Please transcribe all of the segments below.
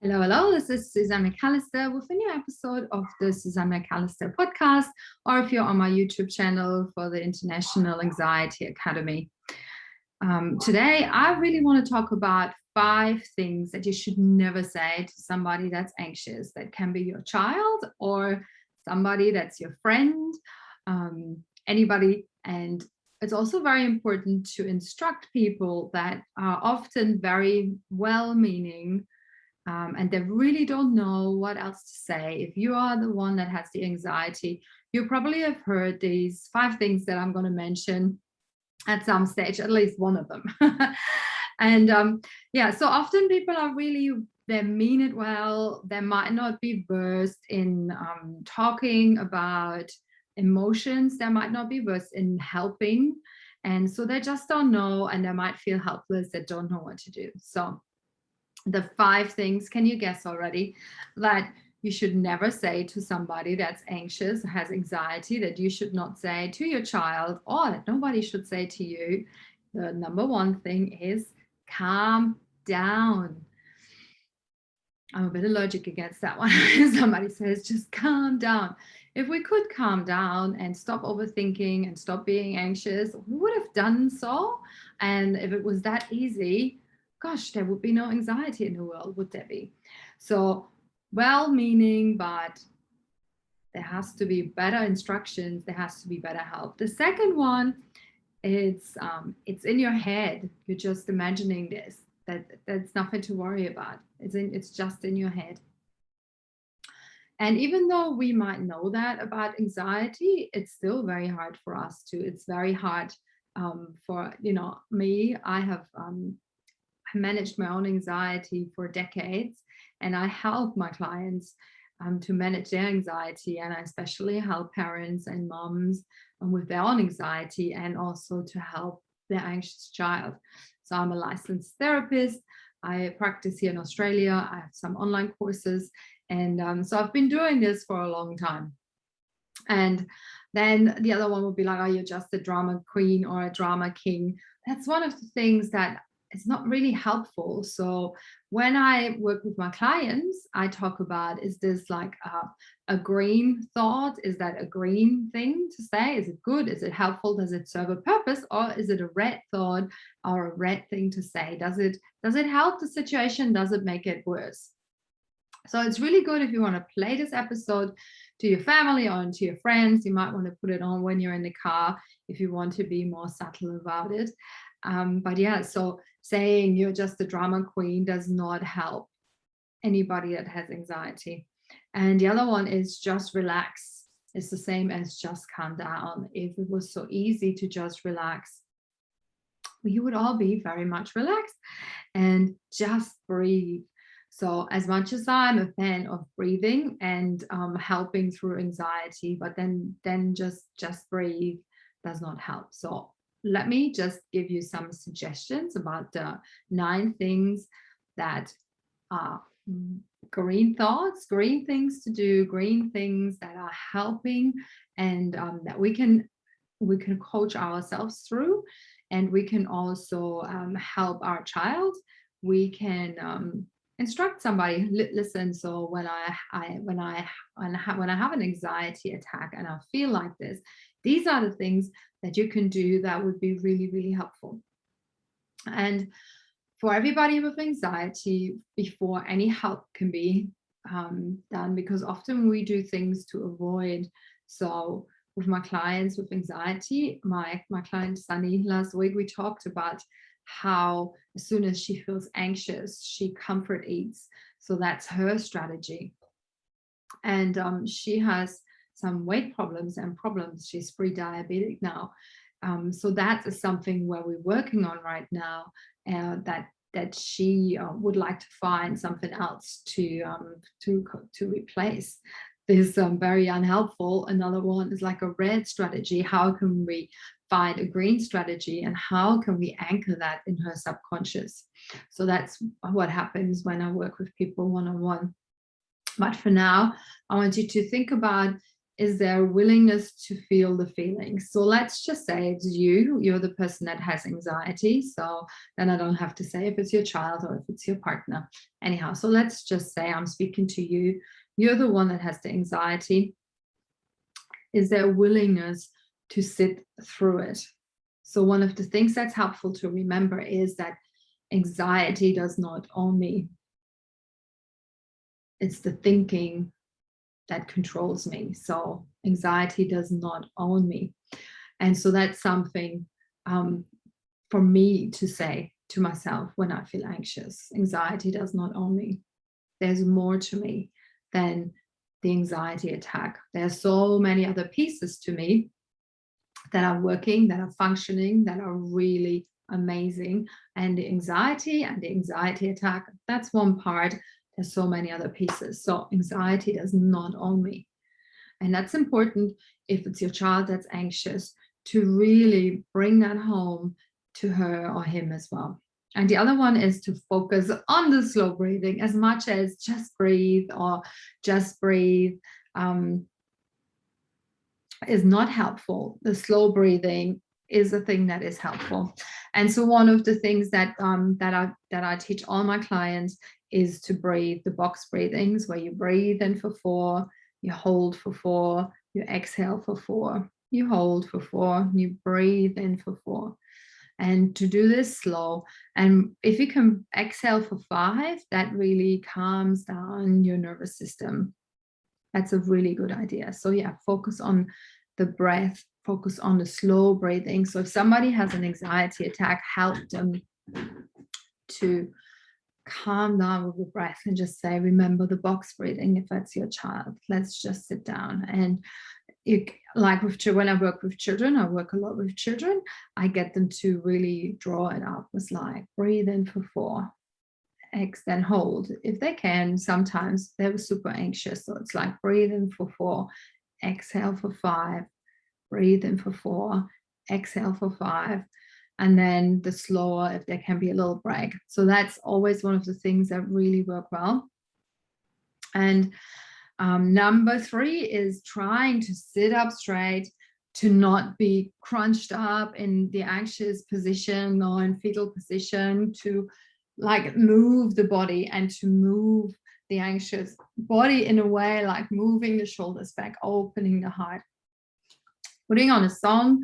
Hello, hello. This is Suzanne McAllister with a new episode of the Suzanne McAllister podcast, or if you're on my YouTube channel for the International Anxiety Academy. Today, I really want to talk about 5 things that you should never say to somebody that's anxious. That can be your child or somebody that's your friend, anybody. And it's also very important to instruct people that are often very well-meaning, and they really don't know what else to say. If you are the one that has the anxiety, you probably have heard these 5 things that I'm going to mention at some stage, at least one of them. And yeah, so often people are really, they mean it well. They might not be versed in talking about emotions. They might not be versed in helping. And so they just don't know, and they might feel helpless. They don't know what to do. So the 5 things, can you guess already, that you should never say to somebody that's anxious, has anxiety, that you should not say to your child, or that nobody should say to you? The number 1 thing is calm down. I'm a bit allergic against that one. Somebody says, just calm down. If we could calm down and stop overthinking and stop being anxious, we would have done so. And if it was that easy, gosh, there would be no anxiety in the world, would there be? So well-meaning, but there has to be better instructions. There has to be better help. The second one, it's in your head. You're just imagining this. That's nothing to worry about. It's just in your head. And even though we might know that about anxiety, it's still very hard for us to. It's very hard for me. I have managed my own anxiety for decades, and I help my clients to manage their anxiety, and I especially help parents and moms with their own anxiety, and also to help their anxious child. So I'm a licensed therapist. I practice here in Australia. I have some online courses, and so I've been doing this for a long time. And then the other one would be like, oh, you're just a drama queen or a drama king. That's one of the things that is not really helpful. So when I work with my clients, I talk about, is this like a green thought? Is that a green thing to say? Is it good? Is it helpful? Does it serve a purpose? Or is it a red thought or a red thing to say? Does it help the situation? Does it make it worse? So it's really good if you want to play this episode to your family or to your friends. You might want to put it on when you're in the car if you want to be more subtle about it. But yeah, so saying you're just a drama queen does not help anybody that has anxiety. And the other one is just relax. It's the same as just calm down. If it was so easy to just relax, we would all be very much relaxed. And just breathe. So as much as I'm a fan of breathing and helping through anxiety, but then just breathe does not help. So let me just give you some suggestions about the 9 things that are green thoughts, green things to do, green things that are helping, and that we can coach ourselves through, and we can also help our child. We can instruct somebody. Listen, so when I have an anxiety attack and I feel like this, these are the things that you can do that would be really, really helpful. And for everybody with anxiety, before any help can be done, because often we do things to avoid. So with my clients with anxiety, my client Sunny, last week we talked about how as soon as she feels anxious, she comfort eats. So that's her strategy. And she has some weight problems and problems. She's pre-diabetic now. So that is something where we're working on right now, that she would like to find something else to replace this very unhelpful. Another one is like a red strategy. How can we find a green strategy, and how can we anchor that in her subconscious? So that's what happens when I work with people one-on-one. But for now, I want you to think about is there a willingness to feel the feelings? So let's just say it's you're the person that has anxiety. So then I don't have to say if it's your child or if it's your partner. Anyhow, so let's just say I'm speaking to you. You're the one that has the anxiety. Is there a willingness to sit through it? So one of the things that's helpful to remember is that anxiety does not own me. It's the thinking that controls me. So anxiety does not own me. And so that's something for me to say to myself when I feel anxious. Anxiety does not own me. There's more to me than the anxiety attack. There are so many other pieces to me that are working, that are functioning, that are really amazing. And the anxiety attack, that's one part. There's so many other pieces. So anxiety does not own me. And that's important if it's your child that's anxious, to really bring that home to her or him as well. And the other one is to focus on the slow breathing as much as just breathe or just breathe is not helpful. The slow breathing is a thing that is helpful. And so one of the things that I teach all my clients is to breathe the box breathings, where you breathe in for 4, you hold for 4, you exhale for 4, you hold for 4, you breathe in for 4. And to do this slow. And if you can exhale for 5, that really calms down your nervous system. That's a really good idea. So yeah, focus on the breath, focus on the slow breathing. So if somebody has an anxiety attack, help them to calm down with the breath and just say, remember the box breathing. If that's your child, let's just sit down. And like with children, when I work with children, I work a lot with children, I get them to really draw it up. It's like, breathe in for 4, then hold if they can. Sometimes they're super anxious, so it's like, breathe in for 4, exhale for 5, breathe in for 4, exhale for 5, and then the slower, if there can be a little break. So that's always one of the things that really work well. And number 3 is trying to sit up straight, to not be crunched up in the anxious position or in fetal position, to like move the body and to move the anxious body in a way like moving the shoulders back, opening the heart. Putting on a song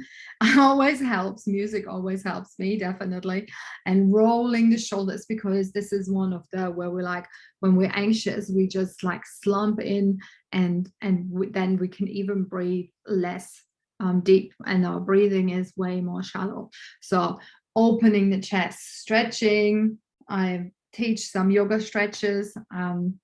always helps. Music always helps me, definitely. And rolling the shoulders, because this is one of the where we're like, when we're anxious, we just like slump in, and then we can even breathe less deep, and our breathing is way more shallow. So opening the chest, stretching. I teach some yoga stretches and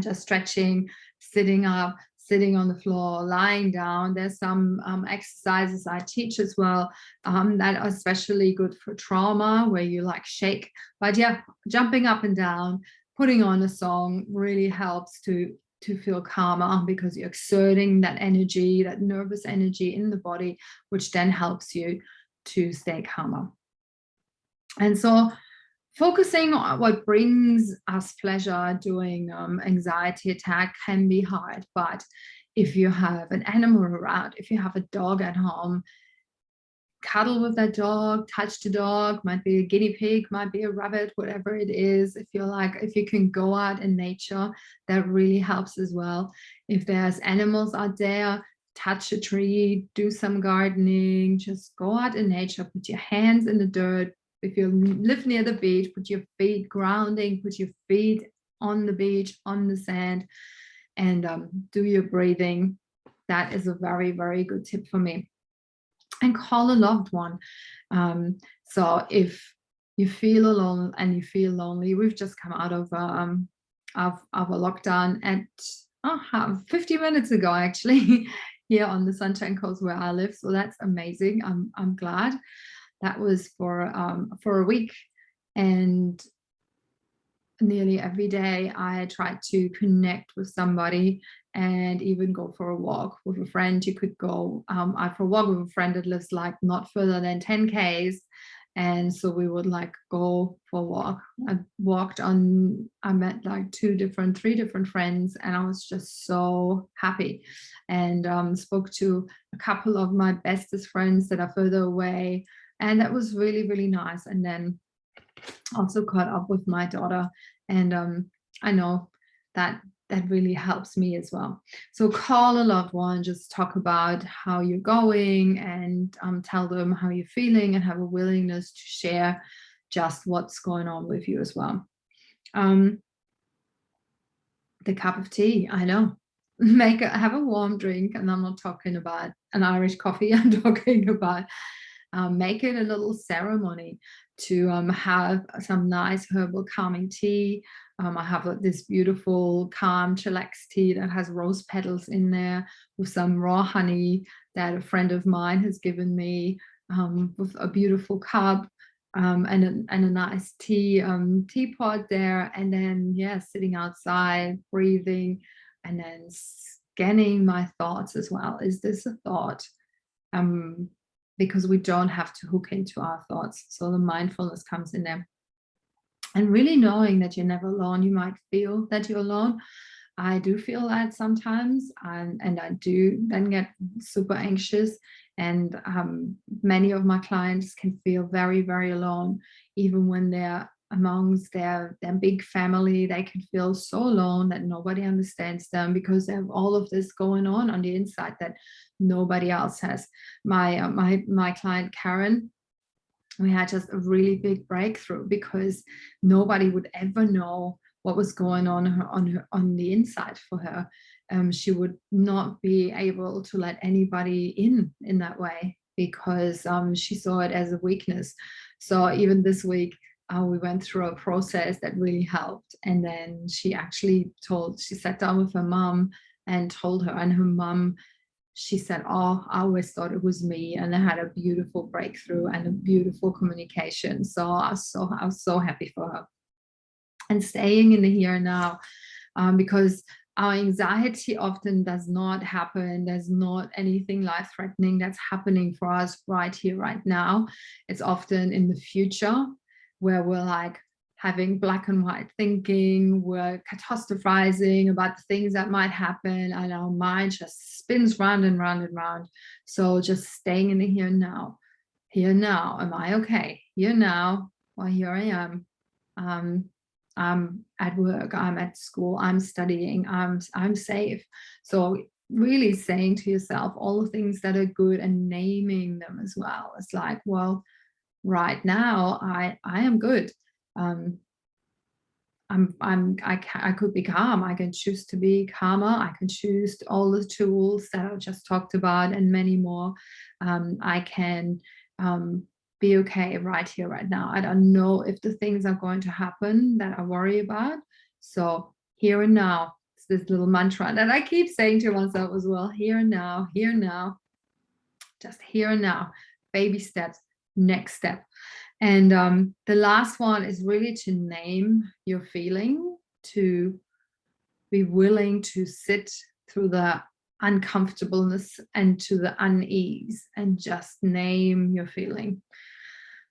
just stretching, sitting up, sitting on the floor, lying down. There's some exercises I teach as well that are especially good for trauma, where you like shake. But yeah, jumping up and down, putting on a song really helps to feel calmer, because you're exerting that energy, that nervous energy in the body, which then helps you to stay calmer. And so focusing on what brings us pleasure during anxiety attack can be hard, but if you have an animal around, if you have a dog at home, cuddle with that dog, touch the dog, might be a guinea pig, might be a rabbit, whatever it is. If you're like, if you can go out in nature, that really helps as well. If there's animals out there, touch a tree, do some gardening, just go out in nature, put your hands in the dirt. If you live near the beach, put your feet grounding, put your feet on the beach, on the sand, and do your breathing. That is a very, very good tip for me. And call a loved one. So if you feel alone and you feel lonely, we've just come out of a lockdown at 50 minutes ago, actually, here on the Sunshine Coast where I live. So that's amazing. I'm glad. That was for a week, and nearly every day I tried to connect with somebody and even go for a walk with a friend. You could go for a walk with a friend that lives like not further than 10 Ks, And so we would like go for a walk. I met like three different friends, and I was just so happy, and spoke to a couple of my bestest friends that are further away. And that was really, really nice. And then also caught up with my daughter, and I know that that really helps me as well. So call a loved one, just talk about how you're going, and tell them how you're feeling, and have a willingness to share just what's going on with you as well. The cup of tea, I know. Have a warm drink, and I'm not talking about an Irish coffee. I'm talking about make it a little ceremony to have some nice herbal calming tea. I have this beautiful calm chillax tea that has rose petals in there with some raw honey that a friend of mine has given me, with a beautiful cup, and a nice teapot there. And then, yeah, sitting outside, breathing, and then scanning my thoughts as well. Is this a thought? Because we don't have to hook into our thoughts. So the mindfulness comes in there. And really knowing that you're never alone. You might feel that you're alone. I do feel that sometimes, and I do then get super anxious. And many of my clients can feel very, very alone, even when they're amongst their big family. They can feel so alone that nobody understands them, because they have all of this going on the inside that nobody else has. My client Karen, we had just a really big breakthrough, because nobody would ever know what was going on the inside for her. She would not be able to let anybody in that way, because she saw it as a weakness. So even this week, we went through a process that really helped. And then she sat down with her mom and told her, and her mom, she said, oh, I always thought it was me. And I had a beautiful breakthrough and a beautiful communication. So I was so happy for her. And staying in the here and now, because our anxiety often does not happen. There's not anything life-threatening that's happening for us right here, right now. It's often in the future, where we're like having black and white thinking, we're catastrophizing about the things that might happen, and our mind just spins round and round and round. So just staying in the here and now. Here now, am I okay? Here now, well, here I am. I'm at work, I'm at school, I'm studying, I'm safe. So really saying to yourself all the things that are good and naming them as well. It's like, well, right now I am good. I could be calm. I can choose to be calmer. I can choose all the tools that I just talked about and many more. I can be okay right here, right now. I don't know if the things are going to happen that I worry about. So here and now, it's this little mantra that I keep saying to myself as well. Here and now, just here and now. Baby steps, next step. And the last one is really to name your feeling, to be willing to sit through the uncomfortableness and to the unease, and just name your feeling.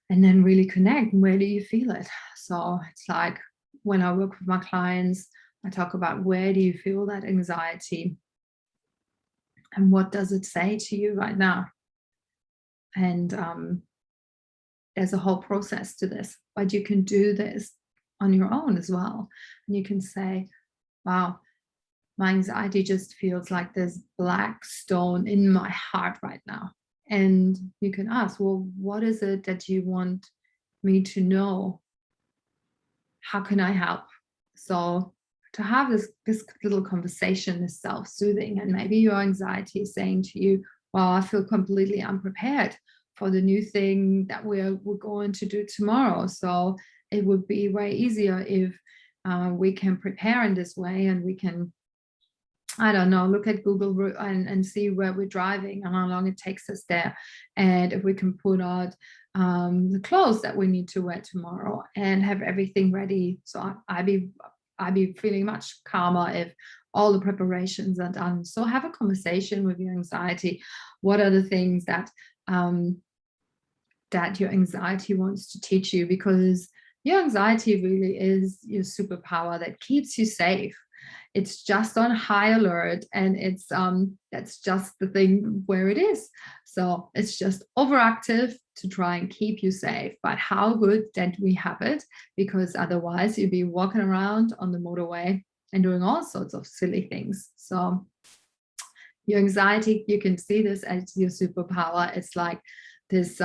And then really connect. Where do you feel it? So it's like when I work with my clients, I talk about, where do you feel that anxiety? And what does it say to you right now? And there's a whole process to this, but you can do this on your own as well. And you can say, wow, my anxiety just feels like there's black stone in my heart right now. And you can ask, well, what is it that you want me to know? How can I help? So to have this little conversation is self-soothing. And maybe your anxiety is saying to you, well, I feel completely unprepared for the new thing that we're going to do tomorrow. So it would be way easier if we can prepare in this way, and we can, I don't know, look at Google and see where we're driving and how long it takes us there. And if we can put out the clothes that we need to wear tomorrow and have everything ready. So I'd be feeling much calmer if all the preparations are done. So have a conversation with your anxiety. What are the things that that your anxiety wants to teach you, because your anxiety really is your superpower that keeps you safe. It's just on high alert, and it's that's just the thing where it is. So it's just overactive to try and keep you safe. But how good that we have it, because otherwise you'd be walking around on the motorway and doing all sorts of silly things. So your anxiety, you can see this as your superpower. It's like this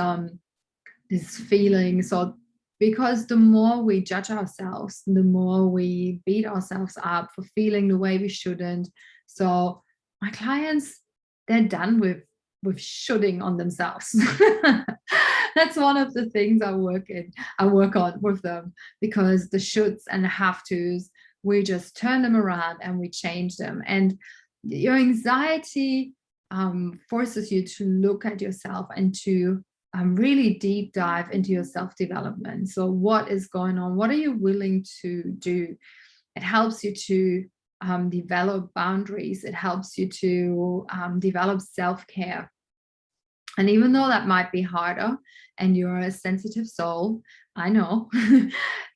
this feeling. So because the more we judge ourselves, the more we beat ourselves up for feeling the way we shouldn't. So my clients, they're done with shoulding on themselves. That's one of the things I work on with them, because the shoulds and the have tos, we just turn them around and we change them. And your anxiety forces you to look at yourself and to really deep dive into your self-development. So what is going on? What are you willing to do? It helps you to develop boundaries. It helps you to develop self-care. And even though that might be harder, and you're a sensitive soul, I know.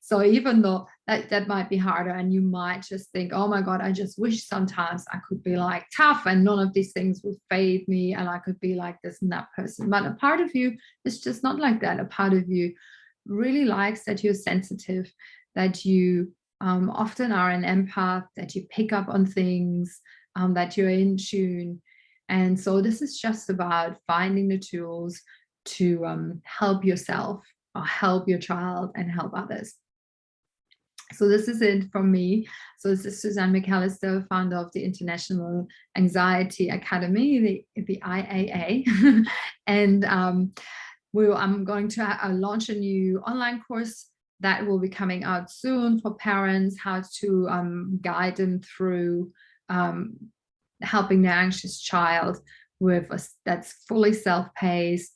So even though that might be harder, and you might just think, oh my God, I just wish sometimes I could be like tough and none of these things would fade me and I could be like this and that person. But a part of you is just not like that. A part of you really likes that you're sensitive, that you often are an empath, that you pick up on things, that you're in tune. And so this is just about finding the tools to help yourself or help your child and help others. So this is it from me. So this is Suzanne McAllister, founder of the International Anxiety Academy, the IAA. And I'm going to launch a new online course that will be coming out soon for parents, how to guide them through helping their anxious child that's fully self-paced.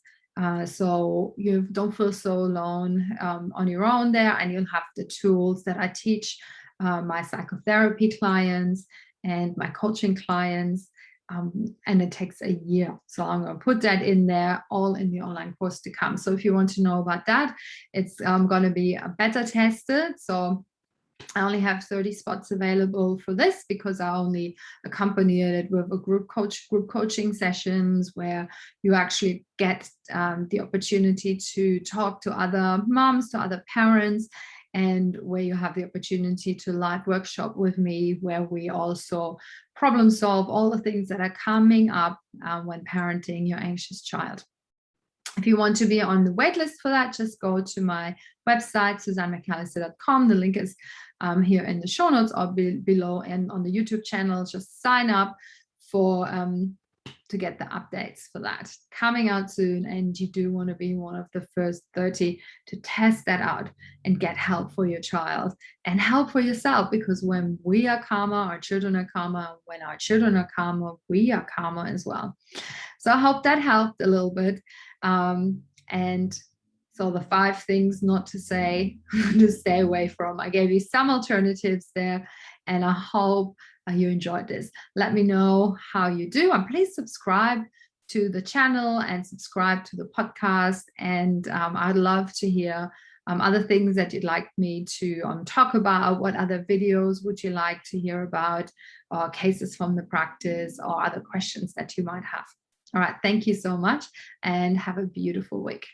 So you don't feel so alone on your own there, and you'll have the tools that I teach my psychotherapy clients and my coaching clients. And it takes a year. So I'm going to put that in there, all in the online course to come. So if you want to know about that, it's going to be beta tested. So I only have 30 spots available for this, because I only accompany it with a group coaching sessions where you actually get the opportunity to talk to other moms, to other parents, and where you have the opportunity to live workshop with me, where we also problem solve all the things that are coming up when parenting your anxious child. If you want to be on the waitlist for that, just go to my website, SuzanneMcAllister.com. The link is here in the show notes or below, and on the YouTube channel. Just sign up for to get the updates for that coming out soon. And you do want to be one of the first 30 to test that out and get help for your child and help for yourself, because when we are calmer, our children are calmer. When our children are calmer, we are calmer as well. So I hope that helped a little bit. And so the 5 things not to say, to stay away from. I gave you some alternatives there, and I hope you enjoyed this. Let me know how you do, and please subscribe to the channel and subscribe to the podcast. And I'd love to hear other things that you'd like me to talk about. What other videos would you like to hear about, or cases from the practice, or other questions that you might have. All right, thank you so much, and have a beautiful week.